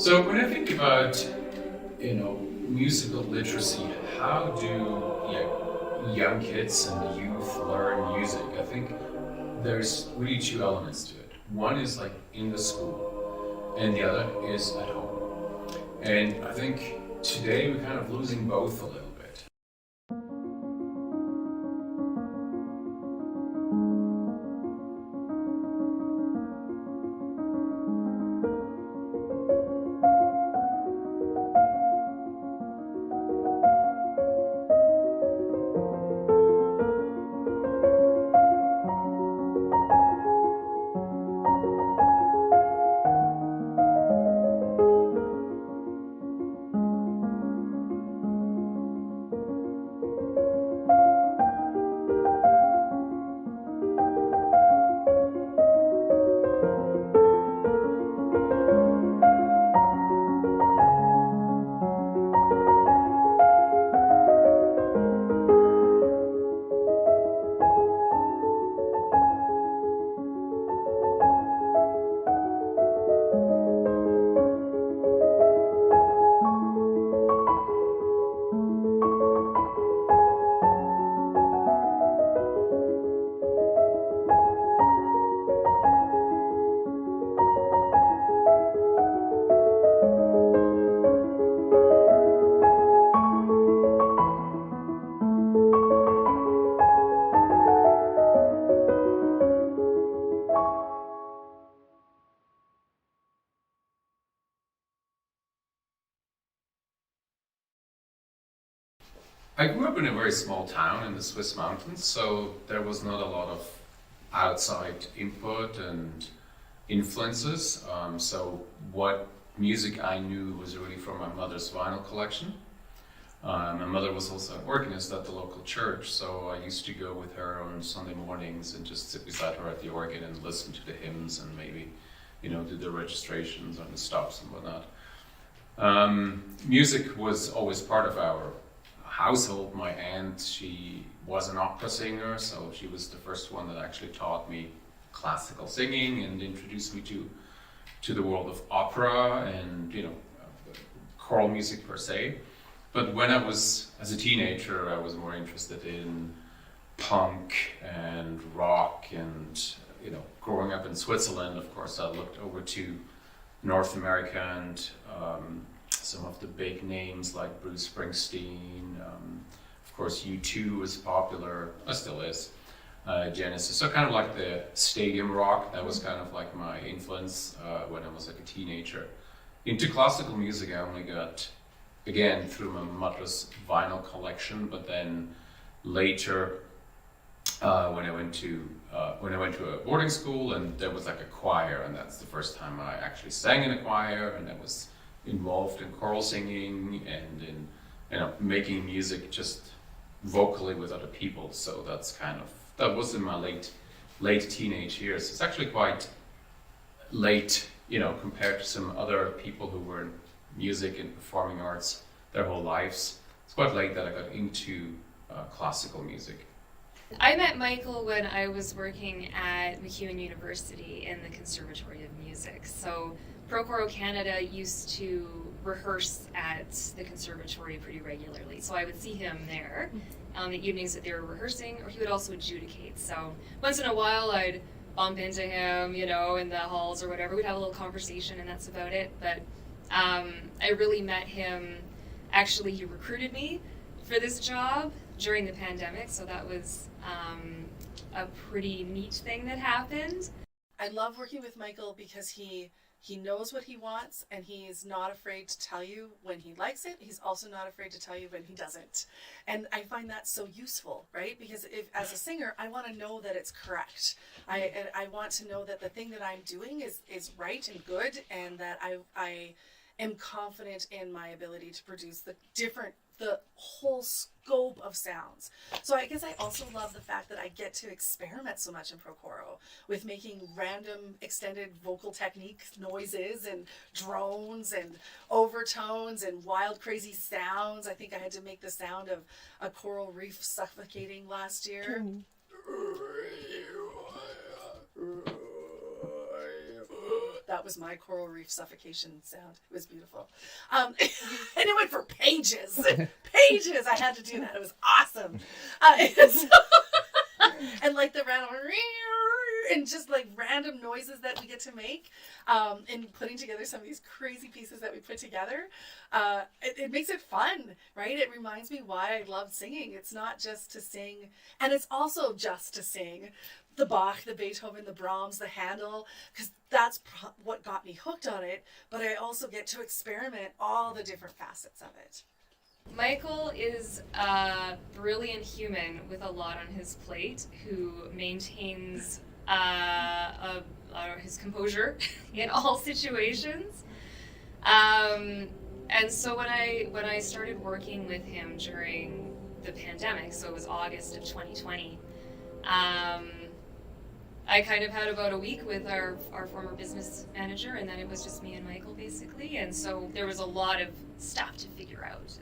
So when I think about, musical literacy, how do young kids and youth learn music? I think there's really two elements to it. One is like in the school, and the other is at home. And I think today we're kind of losing both a little bit. I grew up in a very small town in the Swiss mountains, so there was not a lot of outside input and influences. So what music I knew was really from my mother's vinyl collection. My mother was also an organist at the local church, so I used to go with her on Sunday mornings and just sit beside her at the organ and listen to the hymns and maybe, do the registrations on the stops and whatnot. Music was always part of our household. My aunt, she was an opera singer, so she was the first one that actually taught me classical singing and introduced me to the world of opera and choral music per se. But when I was, as a teenager, I was more interested in punk and rock and growing up in Switzerland, of course, I looked over to North America and some of the big names like Bruce Springsteen, of course U2 was popular, still is, Genesis, so kind of like the stadium rock, that was kind of like my influence when I was like a teenager. Into classical music I only got, again, through my mother's vinyl collection, but then later when I went to a boarding school and there was like a choir, and that's the first time I actually sang in a choir, and I was involved in choral singing and in making music just vocally with other people. So that was in my late teenage years. It's actually quite late, compared to some other people who were in music and performing arts their whole lives. It's quite late that I got into classical music. I met Michael when I was working at MacEwan University in the Conservatory of Music. So Procoro Canada used to rehearse at the conservatory pretty regularly. So I would see him there on the evenings that they were rehearsing, or he would also adjudicate. So once in a while I'd bump into him, in the halls or whatever. We'd have a little conversation and that's about it. But I really met him, actually he recruited me for this job during the pandemic, so that was a pretty neat thing that happened. I love working with Michael because he knows what he wants and he's not afraid to tell you when he likes it. He's also not afraid to tell you when he doesn't. And I find that so useful, right? Because if, as a singer, I want to know that it's correct. I want to know that the thing that I'm doing is right and good, and that I am confident in my ability to produce the whole scope of sounds. So I guess I also love the fact that I get to experiment so much in Procoro with making random extended vocal technique noises and drones and overtones and wild crazy sounds. I think I had to make the sound of a coral reef suffocating last year. That that was my coral reef suffocation sound. It was beautiful. And it went for pages. Pages. I had to do that. It was awesome. And like the random and just like random noises that we get to make in putting together some of these crazy pieces that we put together, it makes it fun, right? It reminds me why I love singing. It's not just to sing, and it's also just to sing the Bach, the Beethoven, the Brahms, the Handel, because that's what got me hooked on it, but I also get to experiment all the different facets of it. Michael is a brilliant human with a lot on his plate who maintains his composure in all situations. And so when I started working with him during the pandemic, so it was August of 2020, I kind of had about a week with our former business manager, and then it was just me and Michael basically, and so there was a lot of stuff to figure out,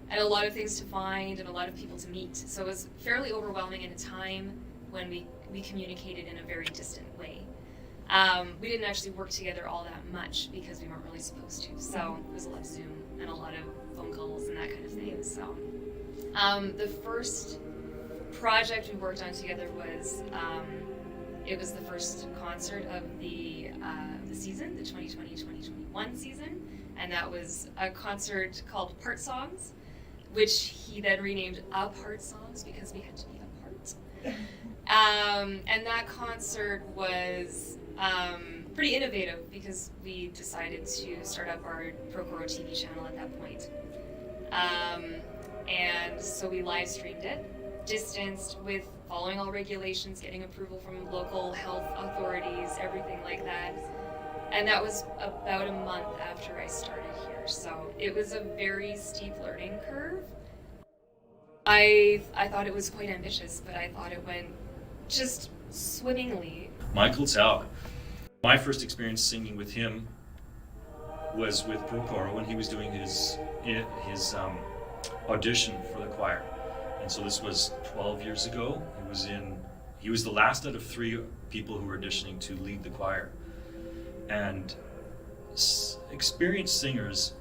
and a lot of things to find, and a lot of people to meet. So it was fairly overwhelming at a time when we communicated in a very distant way. We didn't actually work together all that much because we weren't really supposed to, so it was a lot of Zoom and a lot of phone calls and that kind of thing. So the first project we worked on together was it was the first concert of the season, the 2020-2021 season, and that was a concert called Part Songs, which he then renamed Apart Songs because we had to be apart. And that concert was pretty innovative because we decided to start up our Procoro TV channel at that point. And so we live streamed it, distanced, with following all regulations, getting approval from local health authorities, everything like that. And that was about a month after I started here. So it was a very steep learning curve. I thought it was quite ambitious, but I thought it went just swimmingly. Michael Zaugg. My first experience singing with him was with Procoro when he was doing his audition for the choir. And so this was 12 years ago. He was the last out of 3 people who were auditioning to lead the choir. And experienced singers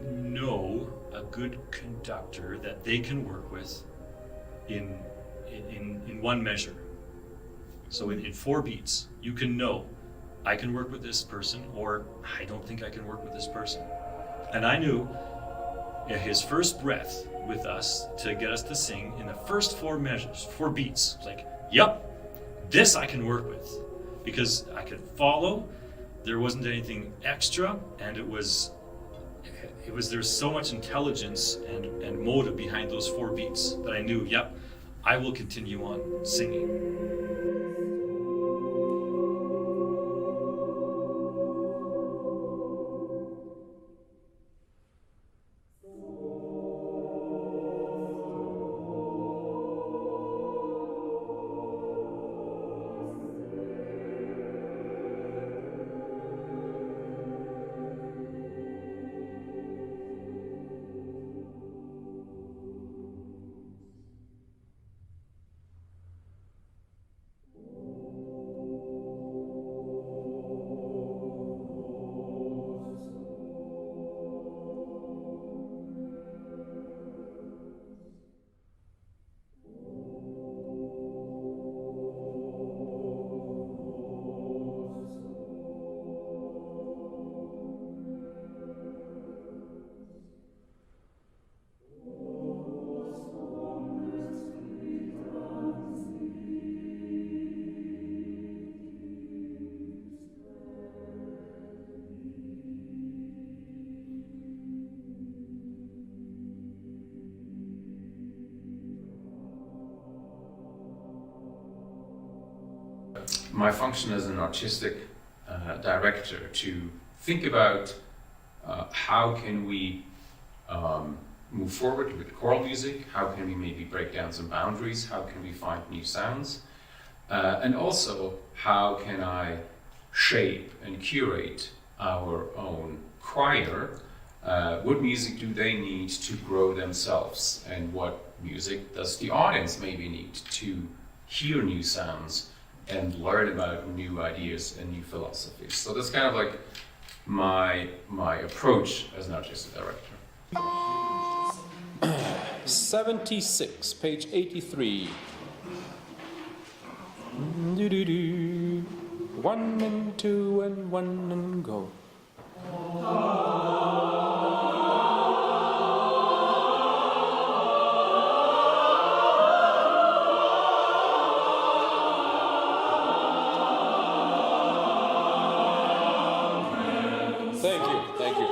know a good conductor that they can work with in one measure. So in 4 beats, you can know, I can work with this person, or I don't think I can work with this person. And I knew his first breath with us to get us to sing in the first 4 measures, 4 beats. Like, yep, this I can work with, because I could follow. There wasn't anything extra, and there's so much intelligence and motive behind those 4 beats that I knew, yep, I will continue on singing. My function as an artistic director to think about how can we move forward with choral music, how can we maybe break down some boundaries, how can we find new sounds, and also how can I shape and curate our own choir. What music do they need to grow themselves, and what music does the audience maybe need to hear new sounds and learn about new ideas and new philosophies. So that's kind of like my approach as an artistic director. 76, page 83. Do-do-do. 1 and 2 and 1 and go. Thank you.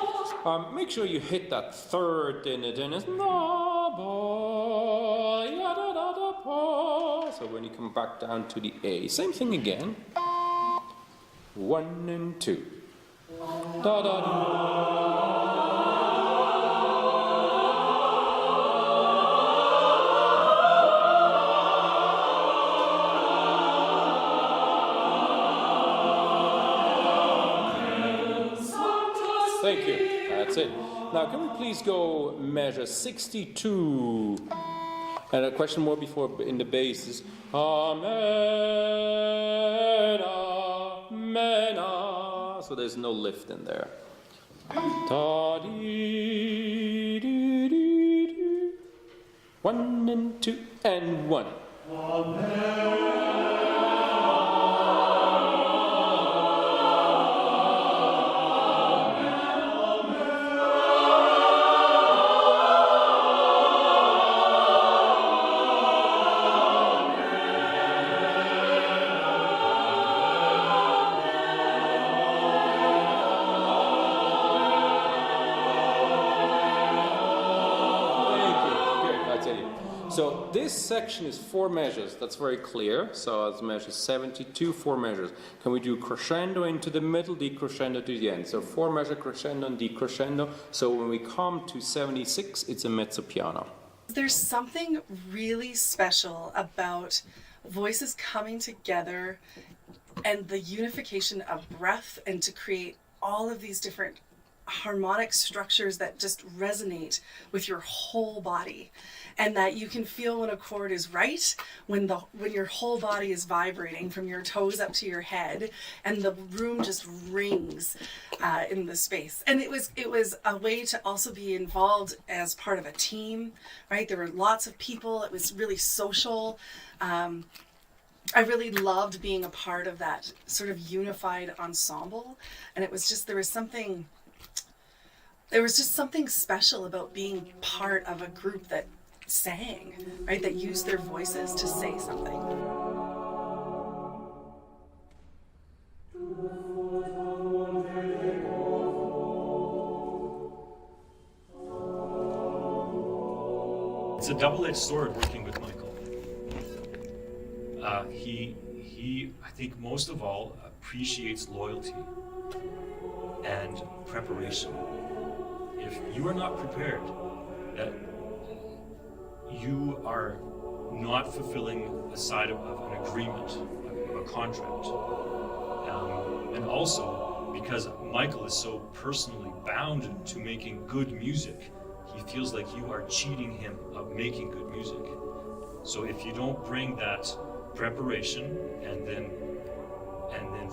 Make sure you hit that third in it, and it's so when you come back down to the A, same thing again. 1 and 2. Da da da. Thank you. That's it. Now, can we please go measure 62? And a question more before in the bass is Amen, Amen. So there's no lift in there. Da dee dee dee dee. 1 and 2 and 1. Amen. So this section is 4 measures. That's very clear. So it's measure 72, 4 measures. Can we do crescendo into the middle, decrescendo to the end? So 4 measure crescendo and decrescendo. So when we come to 76, it's a mezzo piano. There's something really special about voices coming together and the unification of breath, and to create all of these different harmonic structures that just resonate with your whole body, and that you can feel when a chord is right when your whole body is vibrating from your toes up to your head, and the room just rings in the space. And it was a way to also be involved as part of a team, right? There were lots of people. It was really social. I really loved being a part of that sort of unified ensemble, and it was just there was just something special about being part of a group that sang, right? That used their voices to say something. It's a double-edged sword working with Michael. He, I think most of all, appreciates loyalty and preparation. If you are not prepared, that you are not fulfilling a side of an agreement, of a contract. And also, because Michael is so personally bound to making good music, he feels like you are cheating him of making good music. So if you don't bring that preparation and then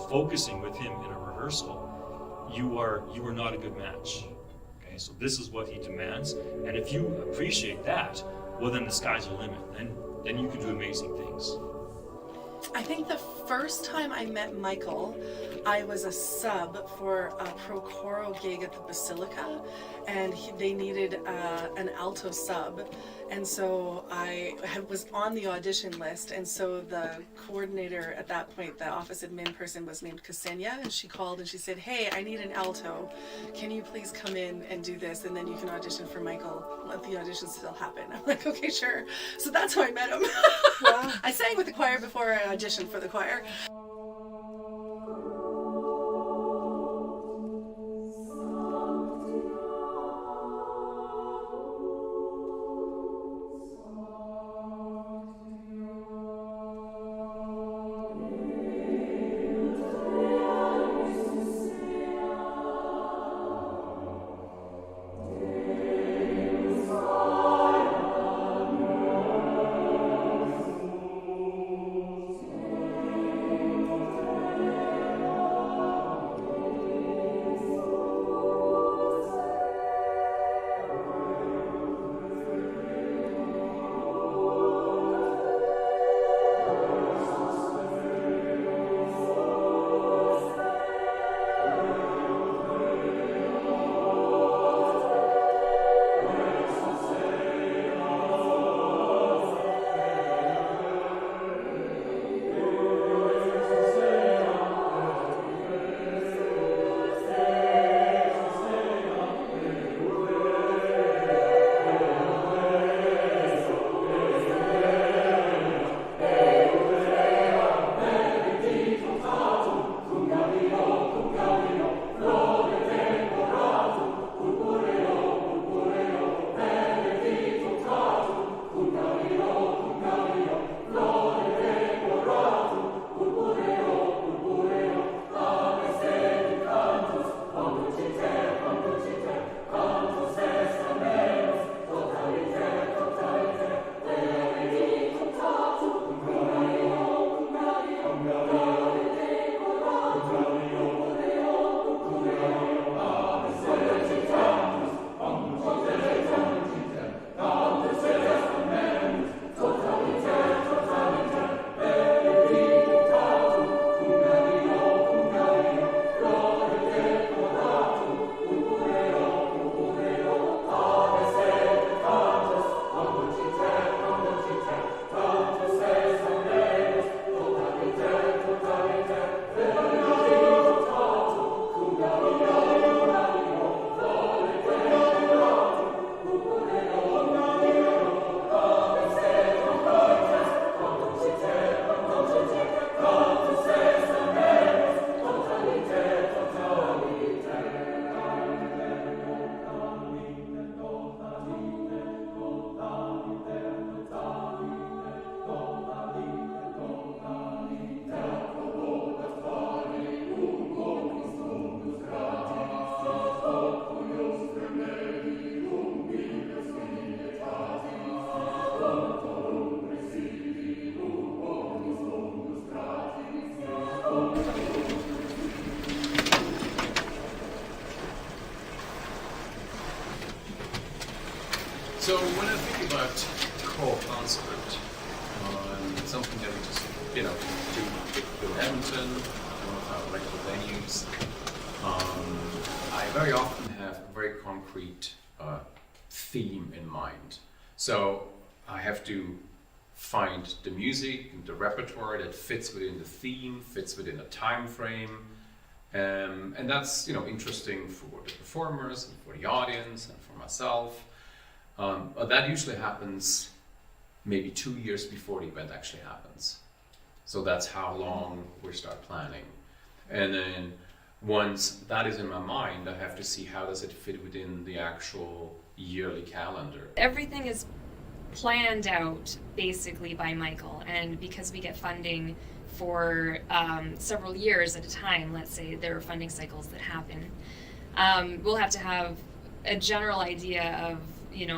focusing with him in a rehearsal, you are not a good match. Okay, so this is what he demands, and if you appreciate that, well, then the sky's the limit. Then you can do amazing things. I think the first time I met Michael, I was a sub for a pro coro gig at the Basilica, and they needed an alto sub, and so I was on the audition list, and so the coordinator at that point, the office admin person, was named Ksenia, and she called and she said, "Hey, I need an alto. Can you please come in and do this, and then you can audition for Michael. Let the auditions still happen." I'm like, "Okay, sure." So that's how I met him. Wow. I sang with the choir before I auditioned for the choir. So when I think about choral concert, it's something that we just, do in Edmonton, one of our regular venues. I very often have a very concrete theme in mind. So I have to find the music and the repertoire that fits within the theme, fits within a time frame. And that's interesting for the performers and for the audience and for myself. But that usually happens maybe 2 years before the event actually happens. So that's how long we start planning. And then once that is in my mind, I have to see how does it fit within the actual yearly calendar. Everything is planned out basically by Michael, and because we get funding for several years at a time, let's say there are funding cycles that happen, we'll have to have a general idea of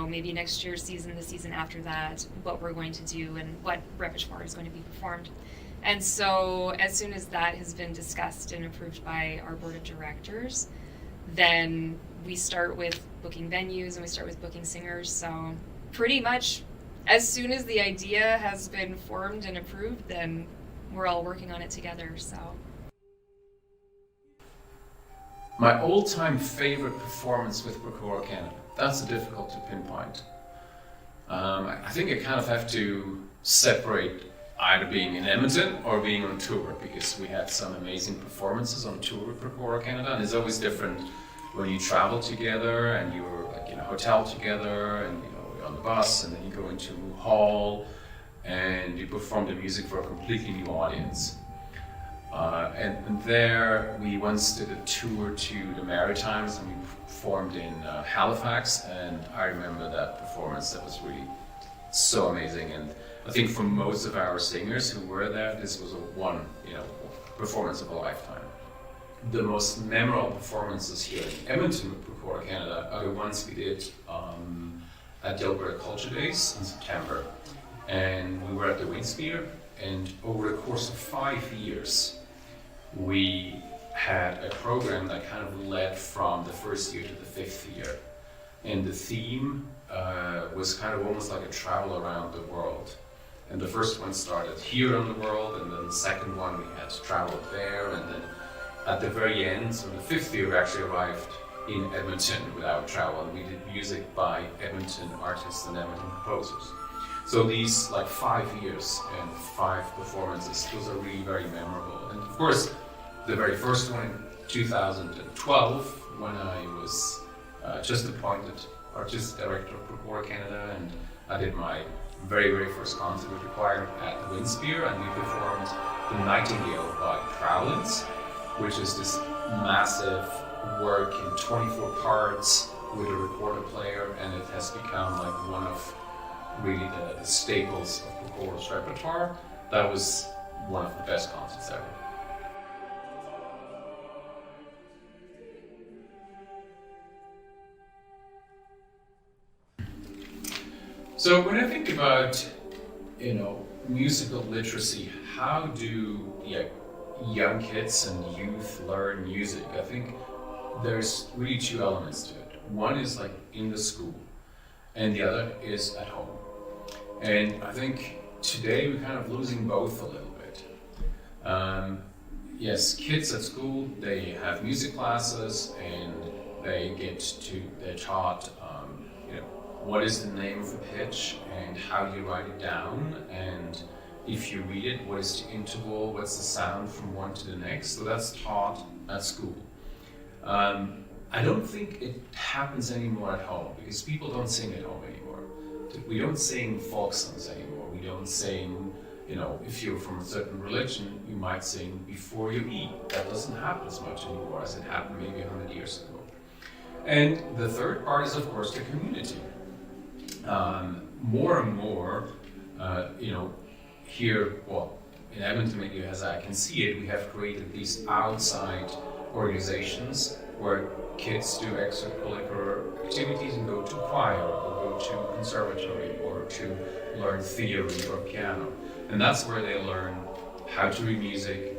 maybe next year's season, the season after that, what we're going to do and what repertoire is going to be performed. And so as soon as that has been discussed and approved by our board of directors, then we start with booking venues and we start with booking singers. So pretty much as soon as the idea has been formed and approved, then we're all working on it together. So my all-time favorite performance with Choral Canada, that's difficult to pinpoint. I think I kind of have to separate either being in Edmonton or being on tour, because we had some amazing performances on tour with Choral Canada, and it's always different when you travel together and you're like in a hotel together and you're on the bus and then you go into a hall and you perform the music for a completely new audience. And there we once did a tour to the Maritimes and we performed in Halifax, and I remember that performance. That was really so amazing, and I think for most of our singers who were there, this was one performance of a lifetime. The most memorable performances here in Edmonton with Choral Canada are the ones we did at the Alberta Culture Days in September, and we were at the Windspear, and over the course of 5 years we had a program that kind of led from the first year to the 5th year, and the theme was kind of almost like a travel around the world. And the first one started here on the world, and then the second one we had traveled there, and then at the very end, so the 5th year, we actually arrived in Edmonton with our travel, and we did music by Edmonton artists and Edmonton composers. So these 5 years and 5 performances, those are really very memorable. And of course, the very first one in 2012, when I was just appointed artistic director of Choral Canada, and I did my very, very first concert with the choir at the Windspear, and we performed The Nightingale by Prowlins, which is this massive work in 24 parts with a recorder player, and it has become one of really the staples of the chorus repertoire. That was one of the best concerts ever. So when I think about, musical literacy, how do young kids and youth learn music? I think there's really 2 elements to it. One is in the school, and the other is at home. And I think today we're kind of losing both a little bit. Yes, kids at school, they have music classes and they're taught what is the name of a pitch and how do you write it down, and if you read it, what is the interval, what's the sound from one to the next. So that's taught at school. I don't think it happens anymore at home, because people don't sing at home anymore. We don't sing folk songs anymore. We don't sing, if you're from a certain religion, you might sing before you eat. That doesn't happen as much anymore as it happened maybe 100 years ago. And the third part is, of course, the community. More and more, here, in Edmonton, maybe as I can see it, we have created these outside organizations where kids do extracurricular activities and go to choir or go to conservatory or to learn theory or piano. And that's where they learn how to read music,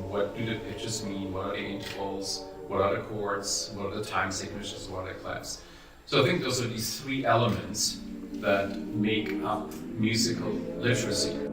what do the pitches mean, what are the intervals, what are the chords, what are the time signatures, what are the clefs. So I think those are these three elements that make up musical literacy.